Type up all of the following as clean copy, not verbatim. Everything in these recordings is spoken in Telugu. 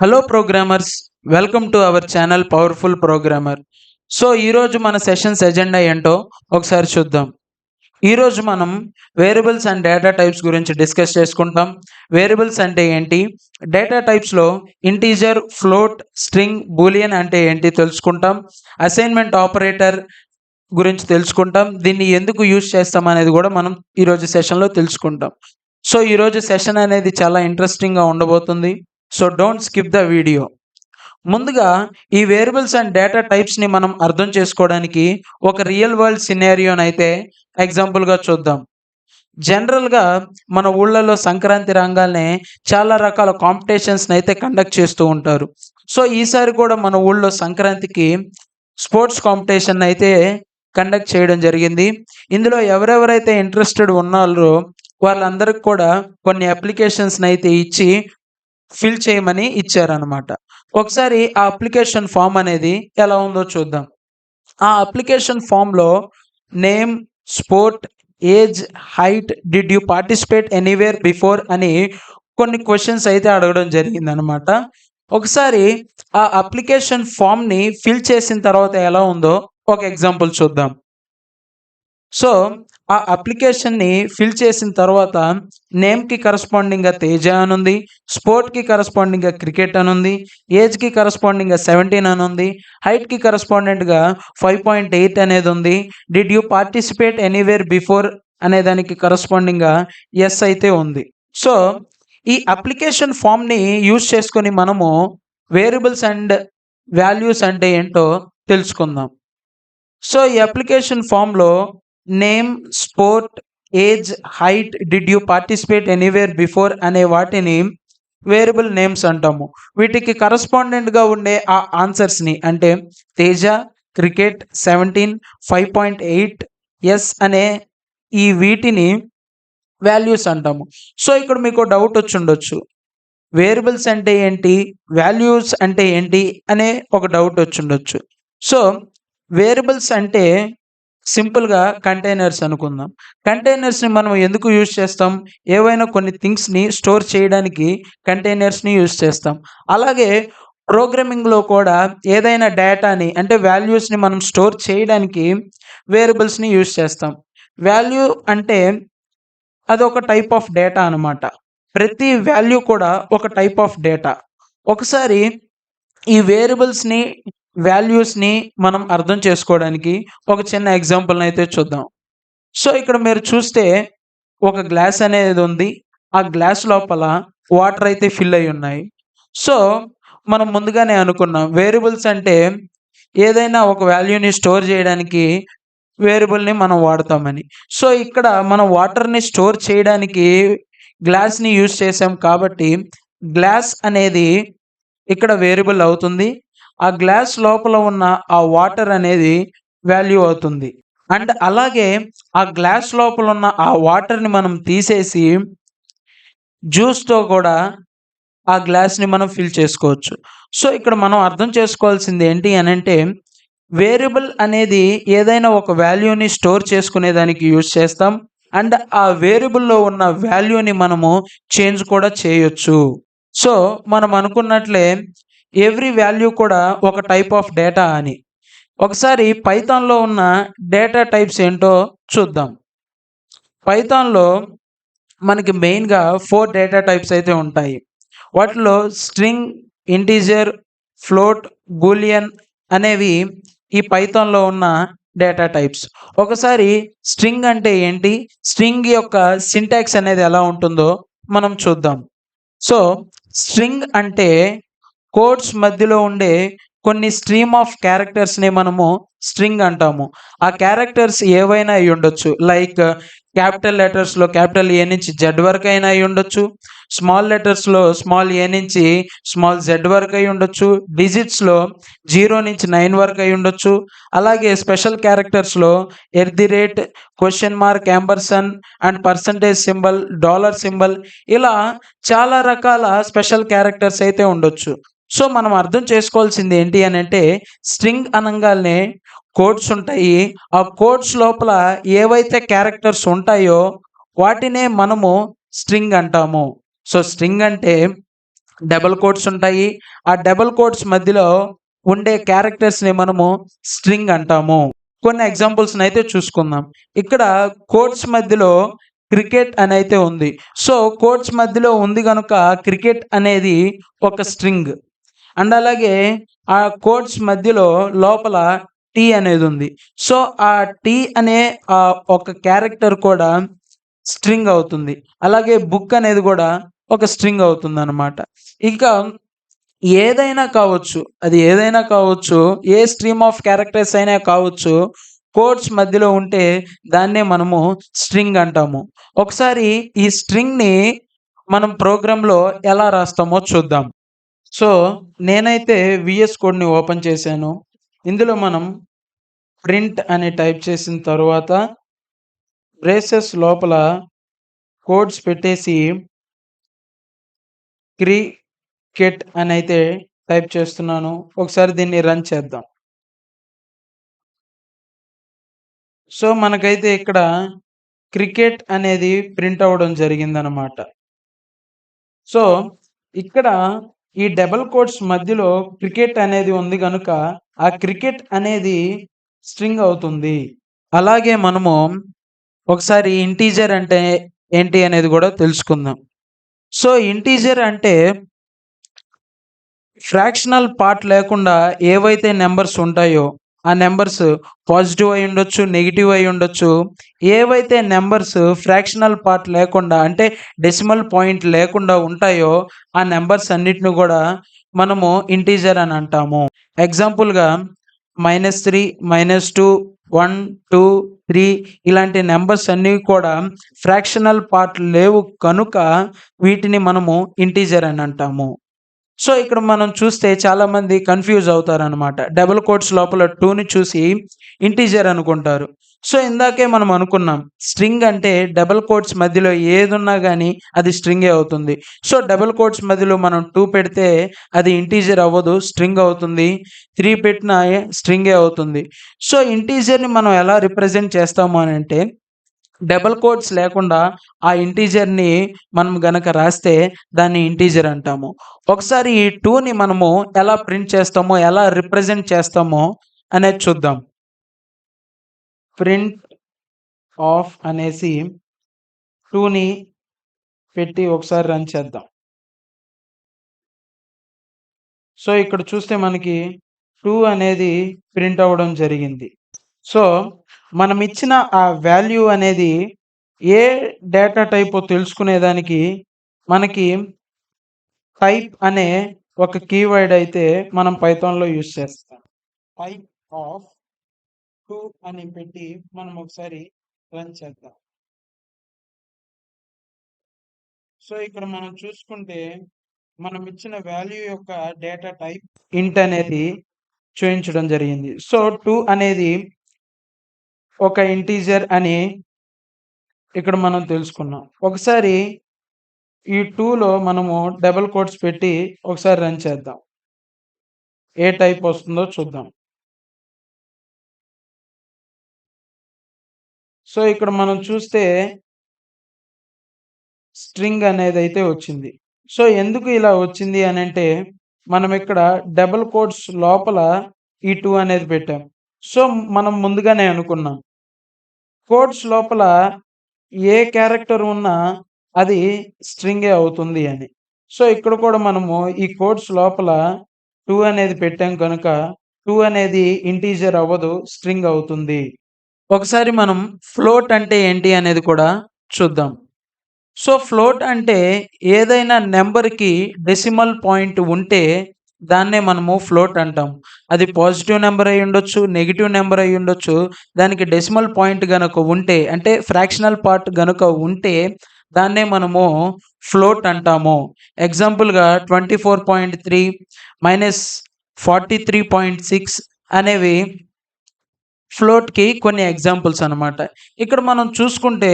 Hello programmers, welcome to our channel powerful programmer. So ఈరోజు మన సెషన్స్ ఎజెండా ఏంటో ఒకసారి చూద్దాం. ఈరోజు మనం వేరియబుల్స్ అండ్ డేటా టైప్స్ గురించి డిస్కస్ చేసుకుంటాం. వేరియబుల్స్ అంటే ఏంటి, డేటా టైప్స్లో ఇంటీజర్, ఫ్లోట్, స్ట్రింగ్, బూలియన్ అంటే ఏంటి తెలుసుకుంటాం. అసైన్మెంట్ ఆపరేటర్ గురించి తెలుసుకుంటాం. దీన్ని ఎందుకు యూజ్ చేస్తాం అనేది కూడా మనం ఈరోజు సెషన్లో తెలుసుకుంటాం. సో ఈరోజు సెషన్ అనేది చాలా ఇంట్రెస్టింగ్గా ఉండబోతుంది. So don't skip the video. ముందుగా ఈ వేరియబుల్స్ అండ్ డేటా టైప్స్ని మనం అర్థం చేసుకోవడానికి ఒక రియల్ వరల్డ్ సినారియోని అయితే ఎగ్జాంపుల్గా చూద్దాం. జనరల్గా మన ఊళ్ళలో సంక్రాంతి రంగాల్నే చాలా రకాల కాంపిటీషన్స్ని అయితే కండక్ట్ చేస్తూ ఉంటారు. సో ఈసారి కూడా మన ఊళ్ళో సంక్రాంతికి స్పోర్ట్స్ కాంపిటీషన్ అయితే కండక్ట్ చేయడం జరిగింది. ఇందులో ఎవరెవరైతే ఇంట్రెస్టెడ్ ఉన్నారో వాళ్ళందరికి కూడా కొన్ని అప్లికేషన్స్ని అయితే ఇచ్చి ఫిల్ చేయమని ఇచ్చారనమాట. ఒకసారి ఆ అప్లికేషన్ ఫామ్ అనేది ఎలా ఉందో చూద్దాం. ఆ అప్లికేషన్ ఫామ్‌లో name, sport, age, height, did you participate anywhere before అని కొన్ని క్వెషన్స్ అయితే అడగడం జరిగిందనమాట. ఒకసారి ఆ అప్లికేషన్ ఫామ్‌ని ఫిల్ చేసిన తర్వాత ఎలా ఉందో ఒక ఎగ్జాంపుల్ చూద్దాం. సో, ఆ అప్లికేషన్‌ని ఫిల్ చేసిన తర్వాత నేమ్‌కి కరస్పాండింగ్‌గా తేజ అనుంది. స్పోర్ట్‌కి కరస్పాండింగ్‌గా క్రికెట్ అనుంది. ఏజ్‌కి కరస్పాండింగ్‌గా 17 అనుంది. హైట్‌కి కరస్పాండెంట్‌గా 5.8 అనేదుంది. Did you participate anywhere before అనే దానికి కరస్పాండింగ్‌గా యెస్ అయితే ఉంది. సో, ఈ అప్లికేషన్ ఫామ్‌ని యూజ్ చేసుకొని మనము వేరియబుల్స్ అండ్ వాల్యూస్ అంటే ఏంటో తెలుసుకుందాం. సో, ఈ అప్లికేషన్ ఫామ్‌లో name, sport, age, height, did you participate anywhere before అనే వాటిని వేరియబుల్ నేమ్స్ అంటాము. వీటికి కరస్పాండెంట్‌గా ఉండే ఆ ఆన్సర్స్‌ని అంటే తేజ, క్రికెట్, 17, 5.8, యెస్ అనే ఈ వీటిని వాల్యూస్ అంటాము. సో, ఇక్కడ మీకో డౌట్ వచ్చుండొచ్చు. వేరియబుల్స్ అంటే ఏంటి? వాల్యూస్ అంటే ఏంటి? అనే ఒక డౌట్ వచ్చుండొచ్చు. సో, వేరియబుల్స్ అంటే సింపుల్‌గా కంటైనర్స్ అనుకుందాం. కంటైనర్స్‌ని మనం ఎందుకు యూజ్ చేస్తాం? ఏవైనా కొన్ని థింగ్స్‌ని స్టోర్ చేయడానికి కంటైనర్స్‌ని యూజ్ చేస్తాం. అలాగే ప్రోగ్రామింగ్‌లో కూడా ఏదైనా డేటాని అంటే వాల్యూస్‌ని మనం స్టోర్ చేయడానికి వేరియబుల్స్‌ని యూజ్ చేస్తాం. వాల్యూ అంటే అదొక టైప్ ఆఫ్ డేటా అనమాట. ప్రతి వాల్యూ కూడా ఒక టైప్ ఆఫ్ డేటా. ఒకసారి ఈ వేరియబుల్స్‌ని, వాల్యూస్‌ని మనం అర్థం చేసుకోవడానికి ఒక చిన్న ఎగ్జాంపుల్‌నైతే చూద్దాం. సో, ఇక్కడ మీరు చూస్తే ఒక గ్లాస్ అనేదుంది. ఆ గ్లాస్ లోపల వాటర్ అయితే ఫిల్ అయ్యున్నాయి. సో, మనం ముందుగానే అనుకున్నాం వేరియబుల్స్ అంటే ఏదైనా ఒక వాల్యూని స్టోర్ జేయడానికి వేరియబుల్‌ని మనం వాడతామని. సో, ఇక్కడ మనం వాటర్‌ని స్టోర్ చేయడానికి గ్లాస్‌ని యూజ్ చేసాం కాబట్టి గ్లాస్ అనేది ఇక్కడ వేరియబుల్ అవుతుంది. ఆ గ్లాస్ లోపల ఉన్న ఆ వాటర్ అనేది వాల్యూ అవుతుంది. అండ్ అలాగే ఆ గ్లాస్ లోపల ఉన్న ఆ వాటర్‌ని మనం తీసేసి జ్యూస్‌తో కూడా ఆ గ్లాస్‌ని మనం ఫిల్ చేసుకోవచ్చు. సో, ఇక్కడ మనం అర్థం చేసుకోవాల్సింది ఏంటి అనంటే వేరియబుల్ అనేది ఏదైనా ఒక వాల్యూని స్టోర్ చేసుకునేదానికి యూజ్ చేస్తాం. అండ్ ఆ వేరియబుల్‌లో ఉన్న వాల్యూని మనము చేంజ్ కూడా చేయొచ్చు. సో, మనం అనుకున్నట్లే ఎవ్రి వాల్యూ కూడా ఒక టైప్ ఆఫ్ డేటా అని. ఒకసారి పైథాన్‌లో ఉన్న డేటా టైప్స్ ఏంటో చూద్దాం. పైథాన్‌లో మనకి మెయిన్‌గా 4 డేటా టైప్స్ అయితే ఉంటాయి. వాటిలో స్ట్రింగ్, ఇంటిజర్, ఫ్లోట్, బూలియన్ అనేవి ఈ పైథాన్‌లో ఉన్న డేటా టైప్స్. ఒకసారి స్ట్రింగ్ అంటే ఏంటి? స్ట్రింగ్ యొక్క సింటాక్స్ అనేది ఎలా ఉంటుందో మనం చూద్దాం. సో, స్ట్రింగ్ అంటే కోడ్స్ మధ్యలో ఉండే కొన్ని స్ట్రీమ్ ఆఫ్ క్యారెక్టర్స్‌ని మనము స్ట్రింగ్ అంటాము. ఆ క్యారెక్టర్స్ ఏవైనా అయ్యుండొచ్చు. లైక్ క్యాపిటల్ లెటర్స్‌లో క్యాపిటల్ ఏ నుంచి జెడ్ వరకైనా అయ్యుండొచ్చు. స్మాల్ లెటర్స్‌లో స్మాల్ ఏ నుంచి స్మాల్ జెడ్ వరకు అయ్యుండొచ్చు. డిజిట్స్‌లో 0 నుంచి 9 వరకు అయ్యుండొచ్చు. అలాగే స్పెషల్ క్యారెక్టర్స్‌లో at the rate, question mark, ampersand and percentage symbol, dollar symbol ఇలా చాలా రకాల స్పెషల్ క్యారెక్టర్స్ అయితే ఉండొచ్చు. సో, మనం అర్థం చేసుకోవాల్సింది ఏంటి అనంటే స్ట్రింగ్ అనంగాల్నే కోడ్స్ ఉంటాయి. ఆ కోడ్స్ లోపల ఏవైతే క్యారెక్టర్స్ ఉంటాయో వాటినే మనము స్ట్రింగ్ అంటాము. సో, స్ట్రింగ్ అంటే డబుల్ కోట్స్ ఉంటాయి. ఆ డబుల్ కోట్స్ మధ్యలో ఉండే క్యారెక్టర్స్‌ని మనము స్ట్రింగ్ అంటాము. కొన్ని ఎగ్జాంపుల్స్‌నైతే చూసుకుందాం. ఇక్కడ కోట్స్ మధ్యలో క్రికెట్ అనైతే ఉంది. సో, కోట్స్ మధ్యలో ఉంది గనుక క్రికెట్ అనేది ఒక స్ట్రింగ్. అండ్ అలాగే ఆ కోట్స్ మధ్యలో లోపల టీ అనేదుంది. సో, ఆ టీ అనే ఒక క్యారెక్టర్ కూడా స్ట్రింగ్ అవుతుంది. అలాగే బుక్ అనేది గూడా ఒక స్ట్రింగ్ అవుతుందనమాట. ఇంకా ఏదైనా కావచ్చు. అది ఏదైనా కావచ్చు. ఏ స్ట్రీమ్ ఆఫ్ క్యారెక్టర్స్ అయినా కావచ్చు. కోట్స్ మధ్యలో ఉంటే దాన్నే మనము స్ట్రింగ్ అంటాము. ఒకసారి ఈ స్ట్రింగ్‌ని మనం ప్రోగ్రామ్‌లో ఎలా రాస్తామో చూద్దాం. సో, నేనైతే వీఎస్ కోడ్‌ని ఓపెన్ చేశాను. ఇందులో మనం ప్రింట్ అని టైప్ చేసిన తరువాత బ్రేసెస్ లోపల కోట్స్ పెట్టేసి క్రికెట్ అనైతే టైప్ చేస్తున్నాను. ఒకసారి దీన్ని రన్ చేద్దాం. సో, మనకైతే ఇక్కడ క్రికెట్ అనేది ప్రింట్ అవ్వడం జరిగిందనమాట. సో, ఇక్కడ ఈ డబుల్ కోట్స్ మధ్యలో క్రికెట్ అనేది ఉంది గనుక, ఆ క్రికెట్ అనేది స్ట్రింగ్ అవుతుంది. అలాగే మనము ఒకసారి ఇంటీజర్ అంటే ఏంటి అనేది గూడా తెలుసుకుందాం. సో, ఇంటీజర్ అంటే ఫ్రాక్షనల్ పార్ట్ లేకుండా ఏవైతే నంబర్స్ ఉంటాయో, ఆ నంబర్స్ పాజిటివ్ అయ్యుండొచ్చు, నెగెటివ్ అయ్యుండొచ్చు. ఏవైతే నంబర్స్ ఫ్రాక్షనల్ పార్ట్ లేకుండా అంటే డెసిమల్ పాయింట్ లేకుండా ఉంటాయో, ఆ నంబర్స్ అన్నిటిని గూడా మనము ఇంటీజర్ అని అంటాము. ఎగ్జాంపుల్‌గా -3, -2, 1, 2, 3 ఇలాంటి నంబర్స్ అన్నీ కూడా ఫ్రాక్షనల్ పార్ట్ లేవు కనుక వీటిని మనము ఇంటీజర్ అని అంటాము. సో, ఇక్కడ మనం చూస్తే చాలామంది కన్‌ఫ్యూజ్ అవుతారనమాట. డబుల్ కోట్స్ లోపల 2ని చూసి ఇంటిజర్ అనుకుంటారు. సో, ఇందాకే మనం అనుకున్నాం. స్ట్రింగ్ అంటే డబుల్ కోట్స్ మధ్యలో ఏదున్నా గాని అది స్ట్రింగే అవుతుంది. సో, డబుల్ కోట్స్ మధ్యలో మనం 2 పెడితే అది ఇంటిజర్ అవ్వదు. స్ట్రింగ్ అవుతుంది. 3 పెట్టినా స్ట్రింగే అవుతుంది. సో, ఇంటిజర్‌ని మనం ఎలా రిప్రజెంట్ చేస్తాము అనంటే డబుల్ కోట్స్ లేకుండా ఆ ఇంటీజర్‌ని మనం గనక రాస్తే దాన్ని ఇంటీజర్ అంటాము. ఒకసారి ఈ 2ని మనము ఎలా ప్రింట్ చేస్తామో, ఎలా రిప్రజెంట్ చేస్తామో అనేది చూద్దాం. ప్రింట్ ఆఫ్ అనేసి 2ని పెట్టి ఒకసారి రన్ చేద్దాం. సో, ఇక్కడ చూస్తే మనకి 2 అనేది ప్రింట్ అవ్వడం జరిగింది. సో, మనమిచ్చిన ఆ వాల్యూ అనేది ఏ డేటా టైపో తెలుసుకునేదానికి మనకి టైప్ అనే ఒక కీవర్డ్ అయితే మనం పైథాన్‌లో యూజ్ చేస్తాం. టైప్ ఆఫ్ 2 అని పెట్టి మనం ఒకసారి రన్ చేద్దాం. సో, ఇక్కడ మనం చూసుకుంటే మనం ఇచ్చిన వాల్యూ యొక్క డేటా టైప్ ఇంట్ అనేది చూయించడం జరిగింది. సో, 2 అనేది ఒక ఇంటిజర్ అని ఇక్కడ మనం తెలుసుకున్నాం. ఒకసారి ఈ 2లో మనము డబుల్ కోట్స్ పెట్టి ఒకసారి రన్ చేద్దాం. ఏ టైప్ వస్తుందో చూద్దాం. సో, ఇక్కడ మనం చూస్తే స్ట్రింగ్ అనేదైతే వచ్చింది. సో, ఎందుకు ఇలా వచ్చింది అనంటే, మనం ఇక్కడ డబుల్ కోట్స్ లోపల ఈ 2 అనేది పెట్టాం. సో, మనం ముందుగానే అనుకున్నాం. కోట్స్ లోపల ఏ క్యారెక్టర్ ఉన్నా అది స్ట్రింగే అవుతుంది అని. సో, ఇక్కడ కూడా మనము ఈ కోట్స్ లోపల 2 అనేది పెట్టాం కనుక 2 అనేది ఇంటిజర్ అవ్వదు. స్ట్రింగ్ అవుతుంది. ఒకసారి మనం ఫ్లోట్ అంటే ఏంటి అనేది కూడా చూద్దాం. సో, ఫ్లోట్ అంటే ఏదైనా నంబర్‌కి డెసిమల్ పాయింట్ ఉంటే దాన్నే మనము ఫ్లోట్ అంటాం. అది పాజిటివ్ నంబర్ అయ్యుండొచ్చు, నెగెటివ్ నంబర్ అయ్యుండొచ్చు. దానికి డెసిమల్ పాయింట్ గనక ఉంటే అంటే ఫ్రాక్షనల్ పార్ట్ గనుక ఉంటే దాన్నే మనము ఫ్లోట్ అంటాము. ఎగ్జాంపుల్‌గా 24.3 మైనస్ 43.6 అనేవి ఫ్లోట్‌కి కొన్ని ఎగ్జాంపుల్స్ అనమాట. ఇక్కడ మనం చూసుకుంటే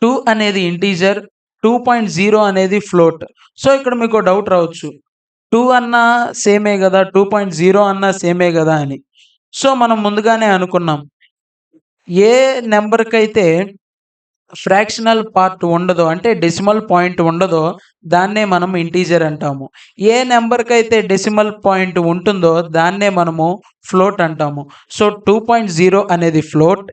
2 అనేది ఇంటిజర్, 2.0 అనేది ఫ్లోట్. సో, ఇక్కడ మీకో డౌట్ రావచ్చు. 2 అన్నా సేమే గదా! 2.0 అన్నా సేమే గదా! అని. సో, మనం ముందుగానే అనుకున్నాం. ఏ నంబర్‌కైతే ఫ్రాక్షనల్ పార్ట్ ఉండదో అంటే డెసిమల్ పాయింట్ ఉండదో దాన్నే మనం ఇంటీజర్ అంటాము. ఏ నెంబర్‌కైతే డెసిమల్ పాయింట్ ఉంటుందో దాన్నే మనము ఫ్లోట్ అంటాము. సో, 2.0 అనేది ఫ్లోట్,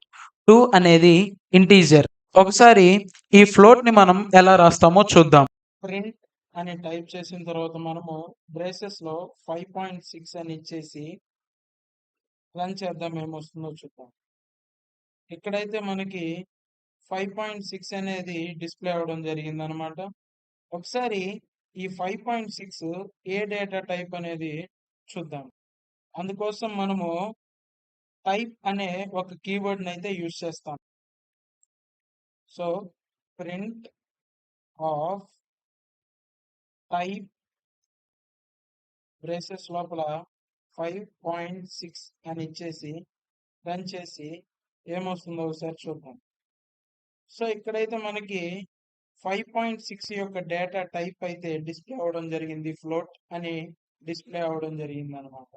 2 అనేది ఇంటీజర్. ఒకసారి ఈ ఫ్లోట్‌ని మనం ఎలా రాస్తామో చూద్దాం. ప్రింట్ అని టైప్ చేసిన తర్వాత మనము బ్రేసెస్‌లో 5.6 అని ఇచ్చేసి రన్ చేద్దాం ఏమొస్తుందో చూద్దాం. ఇక్కడైతే మనకి 5.6 అనేది డిస్‌ప్లే అవ్వడం జరిగిందనమాట. ఒకసారి ఈ 5.6 ఏ డేటా టైప్ అనేది చూద్దాం. అందుకోసం మనము టైప్ అనే ఒక కీవర్డ్‌ని అయితే యూజ్ చేస్తాం. So, print of type braces లోపల 5.6 అని ఇచ్చేసి రన్ చేసి ఏమొస్తుందో ఒకసారి చూద్దాం. సో, ఇక్కడైతే మనకి 5.6 యొక్క డేటా టైప్ అయితే డిస్‌ప్లే అవ్వడం జరిగింది. ఫ్లోట్ అని డిస్‌ప్లే అవ్వడం జరిగిందనమాట.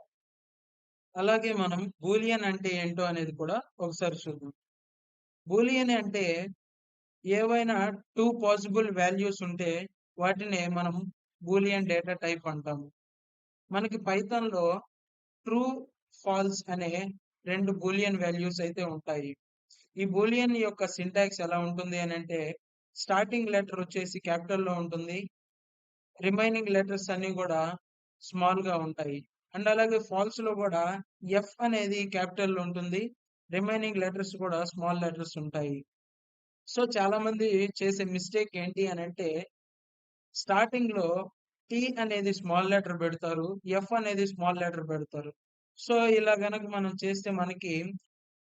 అలాగే మనం బూలియన్ అంటే ఏంటో అనేది కూడా ఒకసారి చూద్దాం. బూలియన్ అంటే ఏవైనా 2 పాసిబుల్ వాల్యూస్ ఉంటే వాటినే మనం బూలియన్ డేటా టైప్ అంటాము. మనకి పైథాన్‌లో ట్రూ, ఫాల్స్ అనే 2 బూలియన్ వాల్యూస్ అయితే ఉంటాయి. ఈ బూలియన్ యొక్క సింటాక్స్ ఎలా ఉంటుంది అనంటే స్టార్టింగ్ లెటర్ వచ్చేసి క్యాపిటల్‌లో ఉంటుంది. రిమైనింగ్ లెటర్స్ అన్నీ కూడా స్మాల్‌గా ఉంటాయి. అండ్ అలాగే ఫాల్స్‌లో కూడా ఎఫ్ అనేది క్యాపిటల్‌లో ఉంటుంది. రిమైనింగ్ లెటర్స్ కూడా స్మాల్ లెటర్స్ ఉంటాయి. సో, చాలామంది చేసే మిస్టేక్ ఏంటి అనంటే స్టార్టింగ్‌లో టీ అనేది స్మాల్ లెటర్ పెడతారు. ఎఫ్ అనేది స్మాల్ లెటర్ పెడతారు. సో, ఇలా గనక మనం చేస్తే మనకి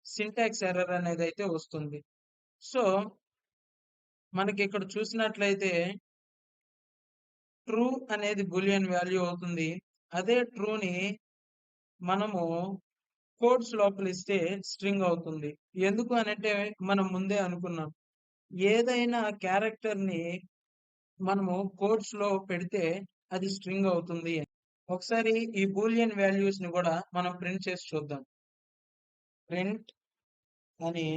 సింటాక్స్ ఎర్రర్ అనేదైతే వస్తుంది. సో, మనకిక్కడ చూసినట్లయితే ట్రూ అనేది బూలియన్ వాల్యూ అవుతుంది. అదే ట్రూని మనము కోడ్స్ లోపల ఇస్తే స్ట్రింగ్ అవుతుంది. ఎందుకు అనంటే మనం ముందే అనుకున్నాం. ఏదైనా క్యారెక్టర్‌ని మనము కోడ్స్‌లో పెడితే అది స్ట్రింగ్ అవుతుంది అని. ఒకసారి ఈ బూలియన్ వాల్యూస్‌ని కూడా మనం ప్రింట్ చేసి చూద్దాం. ప్రింట్ అని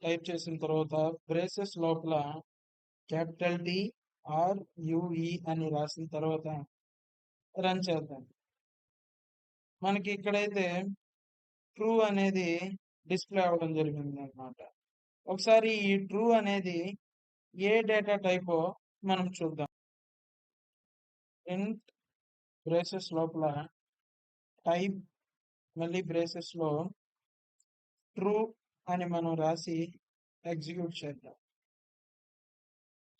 టైప్ చేసిన తర్వాత బ్రేసెస్ లోపల క్యాపిటల్ టీ ఆర్ యుఈ అని రాసిన తర్వాత రన్ చేద్దాం. మనకి ఇక్కడైతే ట్రూ అనేది డిస్‌ప్లే అవ్వడం జరిగిందనమాట. ఒకసారి ఈ ట్రూ అనేది ఏ డేటా టైపో మనం చూద్దాం. ప్రింట్ బ్రేసెస్ లోపల టైప్ మళ్ళీ బ్రేసెస్‌లో ట్రూ అని మనం రాసి ఎగ్జిక్యూట్ చేద్దాం.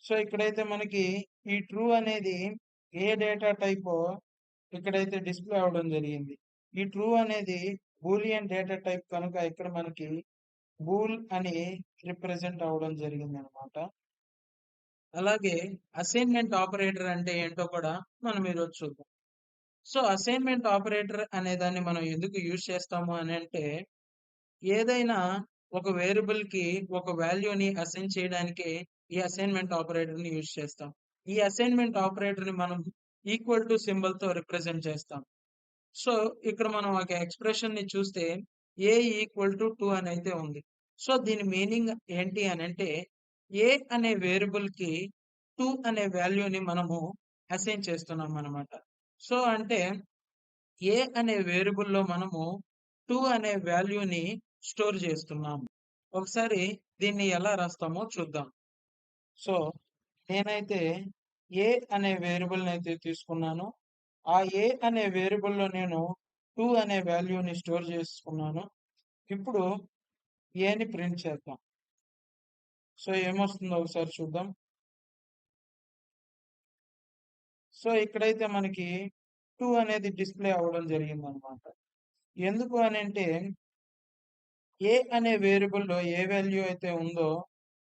సో, ఇక్కడైతే మనకి ఈ ట్రూ అనేది ఏ డేటా టైపో ఇక్కడైతే డిస్‌ప్లే అవ్వడం జరిగింది. ఈ ట్రూ అనేది బూలియన్ డేటా టైప్ కనుక ఇక్కడ మనకి బూల్ అని రిప్రజెంట్ అవ్వడం జరిగిందనమాట. అలాగే అసైన్‌మెంట్ ఆపరేటర్ అంటే ఏంటో కూడా మనం ఈరోజు చూద్దాం. సో, అసైన్‌మెంట్ ఆపరేటర్ అనే దాన్ని మనం ఎందుకు యూజ్ చేస్తాము అనంటే ఏదైనా ఒక వేరియబుల్‌కి ఒక వాల్యూని అసైన్ చేయడానికే ఈ అసైన్‌మెంట్ ఆపరేటర్‌ని యూజ్ చేస్తాం. ఈ అసైన్‌మెంట్ ఆపరేటర్‌ని మనం ఈక్వల్ టు సింబల్‌తో రిప్రజెంట్ చేస్తాం. సో, ఇక్కడ మనం ఒక ఎక్స్‌ప్రెషన్‌ని చూస్తే ఏ ఈక్వల్ టు 2 అని అయితే ఉంది. సో, దీని మీనింగ్ ఏంటి అనంటే ఏ అనే వేరియబుల్‌కి 2 అనే వాల్యూని మనము అసైన్ చేస్తున్నామనమాట. సో, అంటే ఏ అనే వేరియబుల్‌లో మనము 2 అనే వాల్యూని స్టోర్ చేస్తున్నాము. ఒకసారి దీన్ని ఎలా రాస్తామో చూద్దాం. సో, నేనైతే ఏ అనే వేరియబుల్‌నైతే తీసుకున్నానో, ఆ ఏ అనే వేరియబుల్‌లో నేను 2 అనే వాల్యూని స్టోర్ చేసుకున్నాను. ఇప్పుడు ఏని ప్రింట్ చేద్దాం. సో, ఏమొస్తుందో ఒకసారి చూద్దాం. సో, ఇక్కడైతే మనకి 2 అనేది డిస్‌ప్లే అవ్వడం జరిగిందనమాట. ఎందుకు అనంటే ఏ అనే వేరియబుల్‌లో ఏ వాల్యూ అయితే ఉందో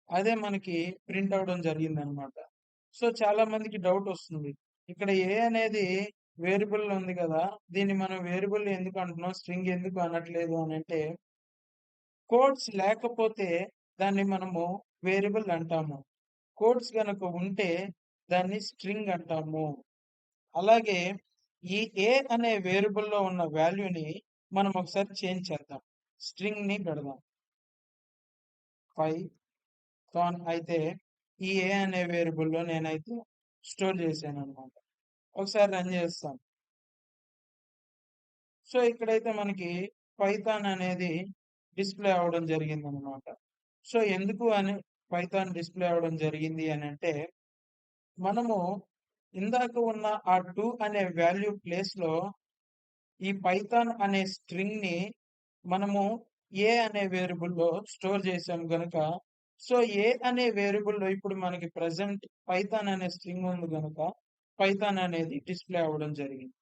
అదే మనకి ప్రింట్ అవ్వడం జరిగిందనమాట. సో, చాలా మందికి డౌట్ వస్తుంది. ఇక్కడ ఏ అనేది వేరియబుల్ ఉంది కదా! దీన్ని మనం వేరియబుల్ ఎందుకు అంటున్నాం? స్ట్రింగ్ ఎందుకు అనట్లేదు అనంటే, కోడ్స్ లేకపోతే దాన్ని మనము వేరియబుల్ అంటాము. కోడ్స్ గనక ఉంటే దాన్ని స్ట్రింగ్ అంటాము. అలాగే ఈ ఏ అనే వేరియబుల్‌లో ఉన్న వాల్యూని మనం ఒకసారి చేంజ్ చేద్దాం. స్ట్రింగ్‌ని పెడదాం. 5, అయితే ఈ ఏ అనే వేరియబుల్‌లో నేనైతే స్టోర్ చేశాననమాట. ఒకసారి రన్ చేస్తాం. సో, ఇక్కడైతే మనకి పైథాన్ అనేది డిస్‌ప్లే అవ్వడం జరిగిందనమాట. సో, ఎందుకు అని పైథాన్ డిస్‌ప్లే అవ్వడం జరిగింది అనంటే, మనము ఇందాక ఉన్న ఆ 2 అనే వాల్యూ ప్లేస్‌లో ఈ పైథాన్ అనే స్ట్రింగ్‌ని మనము ఏ అనే వేరియబుల్‌లో స్టోర్ చేసాం గనక, సో, ఏ అనే వేరియబుల్‌లో ఇప్పుడు మనకి ప్రెజెంట్ పైథాన్ అనే స్ట్రింగ్ ఉంది గనక, పైథాన్ అనేది డిస్‌ప్లే అవ్వడం జరిగింది.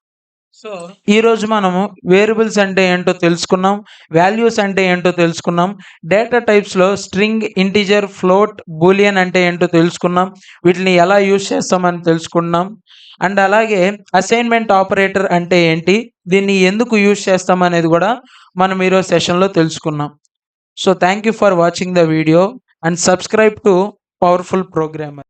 సో, ఈరోజు మనము వేరియబుల్స్ అంటే ఏంటో తెలుసుకున్నాం. వాల్యూస్ అంటే ఏంటో తెలుసుకున్నాం. డేటా టైప్స్‌లో స్ట్రింగ్, ఇంటిజర్, ఫ్లోట్, బూలియన్ అంటే ఏంటో తెలుసుకున్నాం. వీటిని ఎలా యూజ్ చేస్తామని తెలుసుకున్నాం. అండ్ అలాగే అసైన్‌మెంట్ ఆపరేటర్ అంటే ఏంటి? దీన్ని ఎందుకు యూజ్ చేస్తామనేది గూడా మనం ఈరోజు సెషన్‌లో తెలుసుకున్నాం. So, thank you for watching the video and subscribe to powerful programmer.